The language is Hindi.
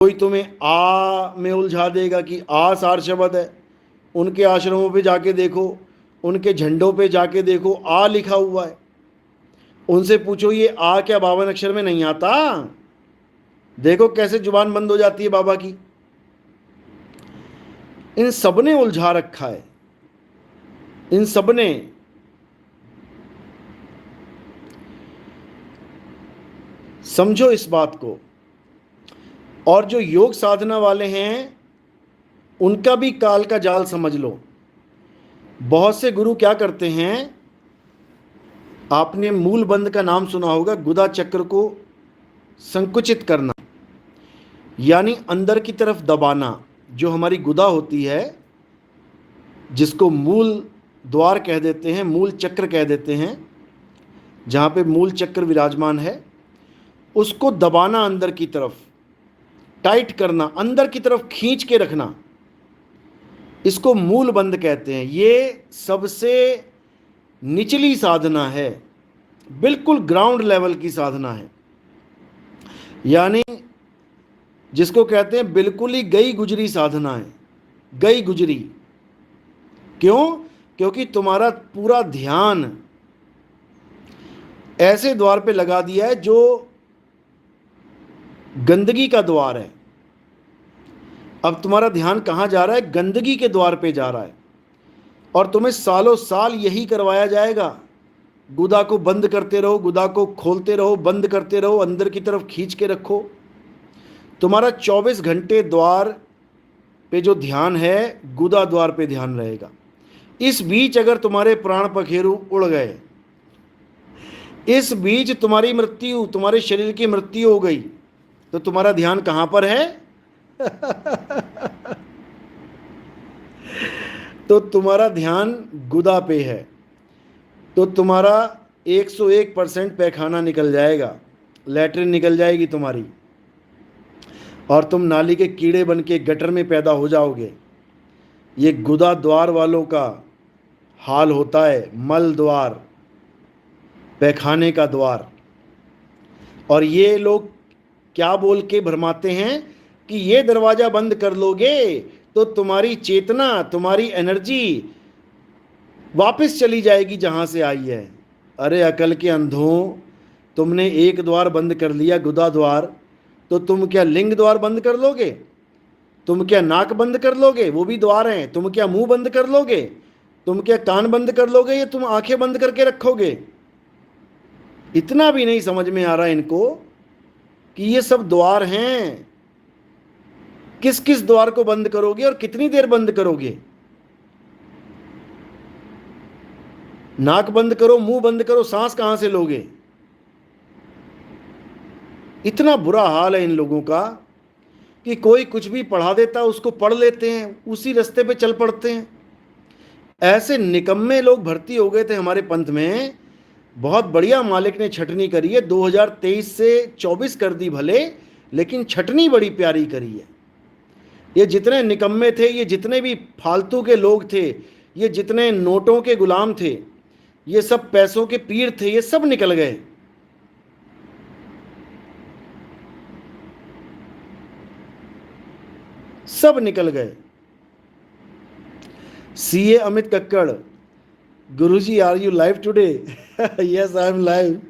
कोई तुम्हें आ में उलझा देगा कि आ सार शब्द है। उनके आश्रमों पे जाके देखो, उनके झंडों पे जाके देखो, आ लिखा हुआ है। उनसे पूछो ये आ क्या 52 अक्षर में नहीं आता? देखो कैसे जुबान बंद हो जाती है बाबा की। इन सबने उलझा रखा है, इन सबने। समझो इस बात को। और जो योग साधना वाले हैं उनका भी काल का जाल समझ लो। बहुत से गुरु क्या करते हैं, आपने मूल बंध का नाम सुना होगा, गुदा चक्र को संकुचित करना, यानी अंदर की तरफ दबाना। जो हमारी गुदा होती है, जिसको मूल द्वार कह देते हैं, मूल चक्र कह देते हैं, जहाँ पे मूल चक्र विराजमान है, उसको दबाना, अंदर की तरफ टाइट करना, अंदर की तरफ खींच के रखना, इसको मूल बंध कहते हैं। ये सबसे निचली साधना है, बिल्कुल ग्राउंड लेवल की साधना है, यानी जिसको कहते हैं बिल्कुल ही गई गुजरी साधना है। गई गुजरी क्यों? क्योंकि तुम्हारा पूरा ध्यान ऐसे द्वार पे लगा दिया है जो गंदगी का द्वार है। अब तुम्हारा ध्यान कहाँ जा रहा है? गंदगी के द्वार पे जा रहा है। और तुम्हें सालों साल यही करवाया जाएगा, गुदा को बंद करते रहो, गुदा को खोलते रहो, बंद करते रहो, अंदर की तरफ खींच के रखो। तुम्हारा 24 घंटे द्वार पे जो ध्यान है, गुदा द्वार पे ध्यान रहेगा। इस बीच अगर तुम्हारे प्राण पखेरु उड़ गए, इस बीच तुम्हारी मृत्यु, तुम्हारे शरीर की मृत्यु हो गई, तो तुम्हारा ध्यान कहाँ पर है? तो तुम्हारा ध्यान गुदा पे है, तो तुम्हारा 101% पैखाना निकल जाएगा, लैट्रिन निकल जाएगी तुम्हारी, और तुम नाली के कीड़े बन के गटर में पैदा हो जाओगे। ये गुदा द्वार वालों का हाल होता है, मल द्वार, पैखाने का द्वार। और ये लोग क्या बोल के भरमाते हैं कि ये दरवाज़ा बंद कर लोगे तो तुम्हारी चेतना, तुम्हारी एनर्जी वापस चली जाएगी जहाँ से आई है। अरे अकल के अंधों, तुमने एक द्वार बंद कर लिया, गुदा द्वार, तो तुम क्या लिंग द्वार बंद कर लोगे? तुम क्या नाक बंद कर लोगे? वो भी द्वार हैं। तुम क्या मुंह बंद कर लोगे? तुम क्या कान बंद कर लोगे, या तुम आंखें बंद करके रखोगे? इतना भी नहीं समझ में आ रहा इनको कि ये सब द्वार हैं। किस किस द्वार को बंद करोगे और कितनी देर बंद करोगे? नाक बंद करो, मुंह बंद करो, सांस कहां से लोगे? इतना बुरा हाल है इन लोगों का कि कोई कुछ भी पढ़ा देता, उसको पढ़ लेते हैं, उसी रास्ते पे चल पड़ते हैं। ऐसे निकम्मे लोग भर्ती हो गए थे हमारे पंथ में। बहुत बढ़िया मालिक ने छटनी करी है, 2023 से 24 कर दी भले, लेकिन छटनी बड़ी प्यारी करी है। ये जितने निकम्मे थे, ये जितने भी फालतू के लोग थे, ये जितने नोटों के गुलाम थे, ये सब पैसों के पीर थे, ये सब निकल गए। सब निकल गए। CA Amit Kakkar, Guruji are you live today? Yes I am live.